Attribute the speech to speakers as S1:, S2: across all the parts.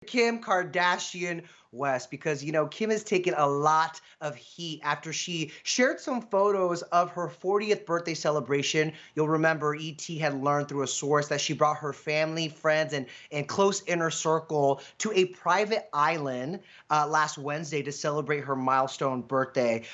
S1: Kim Kardashian West, because Kim has taken a lot of heat after she shared some photos of her 40th birthday celebration. You'll remember ET had learned through a source that she brought her family, friends, and close inner circle to a private island last Wednesday to celebrate her milestone birthday.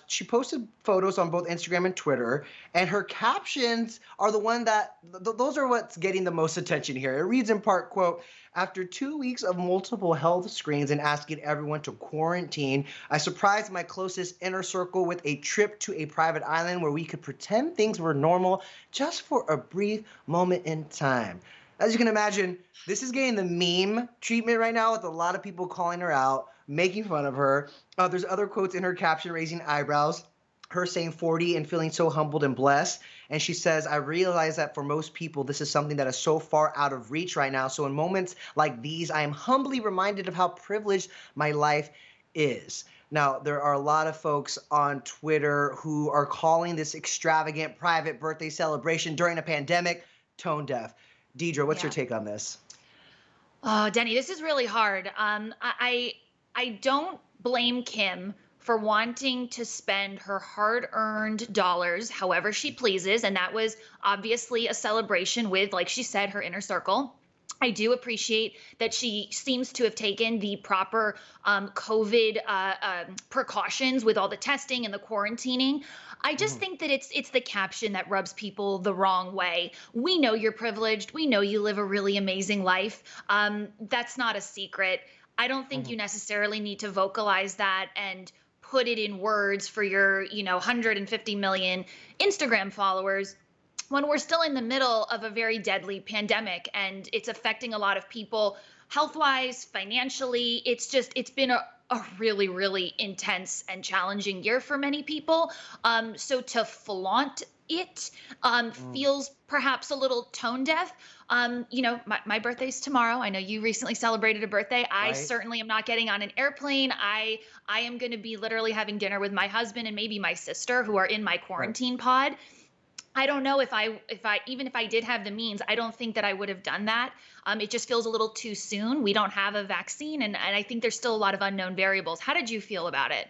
S1: She posted photos on both Instagram and Twitter, and her captions are the one that those are what's getting the most attention here. It reads in part, quote, "After 2 weeks of multiple health screens and asking everyone to quarantine, I surprised my closest inner circle with a trip to a private island where we could pretend things were normal just for a brief moment in time." As you can imagine, this is getting the meme treatment right now, with a lot of people calling her out, making fun of her. There's other quotes in her caption raising eyebrows. Her saying 40 and feeling so humbled and blessed. And she says, "I realize that for most people, this is something that is so far out of reach right now. So in moments like these, I am humbly reminded of how privileged my life is." Now, there are a lot of folks on Twitter who are calling this extravagant private birthday celebration during a pandemic tone deaf. Deidre, what's your
S2: Yeah.
S1: take on this?
S2: Oh, Denny, this is really hard. I don't blame Kim for wanting to spend her hard-earned dollars however she pleases, and that was obviously a celebration with, like she said, her inner circle. I do appreciate that she seems to have taken the proper COVID precautions with all the testing and the quarantining. I just
S1: Mhm.
S2: think that it's the caption that rubs people the wrong way. We know you're privileged. We know you live a really amazing life. That's not a secret. I don't think
S1: Mhm.
S2: you necessarily need to vocalize that and put it in words for your, 150 million Instagram followers when we're still in the middle of a very deadly pandemic and it's affecting a lot of people health wise, financially. It's been a really, really intense and challenging year for many people. So to flaunt it
S1: Mm.
S2: feels perhaps a little tone deaf. My birthday's tomorrow. I know you recently celebrated a birthday. I
S1: Right?
S2: certainly am not getting on an airplane. I am going to be literally having dinner with my husband and maybe my sister who are in my
S1: Right.
S2: quarantine pod. I don't know if I even if I did have the means, I don't think that I would have done that. It just feels a little too soon. We don't have a vaccine, and I think there's still a lot of unknown variables. How did you feel about it?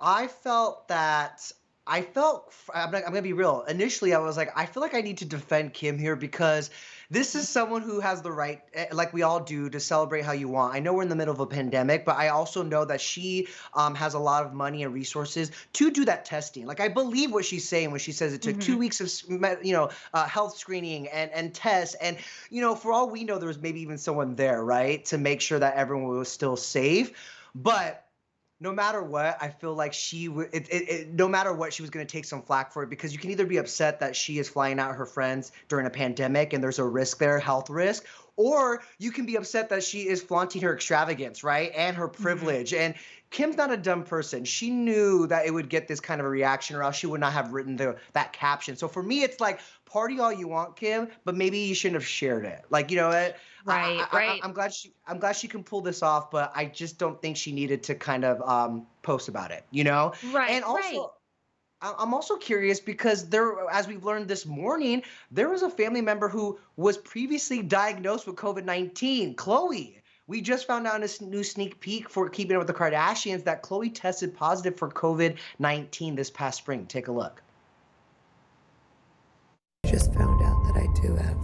S1: I felt that I'm gonna be real. Initially, I was like, I feel like I need to defend Kim here because this is someone who has the right, like we all do, to celebrate how you want. I know we're in the middle of a pandemic, but I also know that she has a lot of money and resources to do that testing. Like I believe what she's saying when she says it took two
S2: Hmm.
S1: weeks of health screening and tests, and for all we know, there was maybe even someone there, right, to make sure that everyone was still safe, but no matter what, I feel like she would. No matter what, she was going to take some flack for it because you can either be upset that she is flying out her friends during a pandemic and there's a risk there, health risk, or you can be upset that she is flaunting her extravagance, right, and her
S2: Hmm.
S1: privilege. And Kim's not a dumb person. She knew that it would get this kind of a reaction, or else she would not have written that caption. So for me, it's like party all you want, Kim, but maybe you shouldn't have shared it. Like what?
S2: Right, right,
S1: I'm glad she can pull this off, but I just don't think she needed to kind of post about it,
S2: right,
S1: And
S2: right.
S1: also, I'm also curious because as we've learned this morning, there was a family member who was previously diagnosed with COVID-19, Khloe. We just found out in a new sneak peek for Keeping Up with the Kardashians that Khloe tested positive for COVID-19 this past spring. Take a look.
S3: Just found out that I do have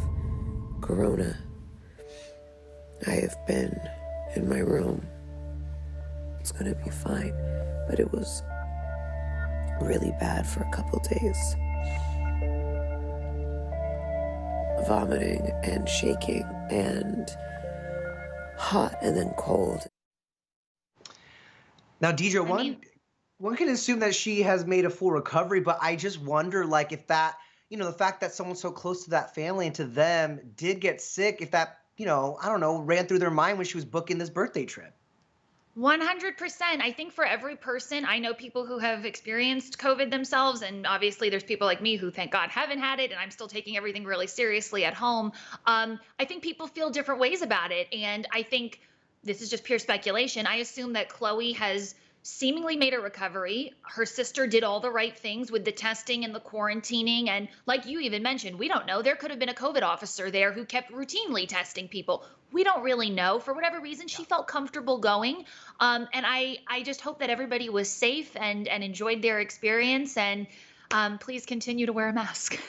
S3: corona. I have been in my room. It's gonna be fine, but it was really bad for a couple days. Vomiting and shaking and hot and then cold.
S1: Now, Deidre,
S2: I mean,
S1: one can assume that she has made a full recovery, but I just wonder, like, if that, the fact that someone so close to that family and to them did get sick, if that, I don't know, ran through their mind when she was booking this birthday trip.
S2: 100%. I think for every person, I know people who have experienced COVID themselves. And obviously, there's people like me who, thank God, haven't had it. And I'm still taking everything really seriously at home. I think people feel different ways about it. And I think this is just pure speculation. I assume that Chloe has seemingly made a recovery. Her sister did all the right things with the testing and the quarantining. And like you even mentioned, we don't know. There could have been a COVID officer there who kept routinely testing people. We don't really know. For whatever reason, she felt comfortable going. And I just hope that everybody was safe and enjoyed their experience. And please continue to wear a mask.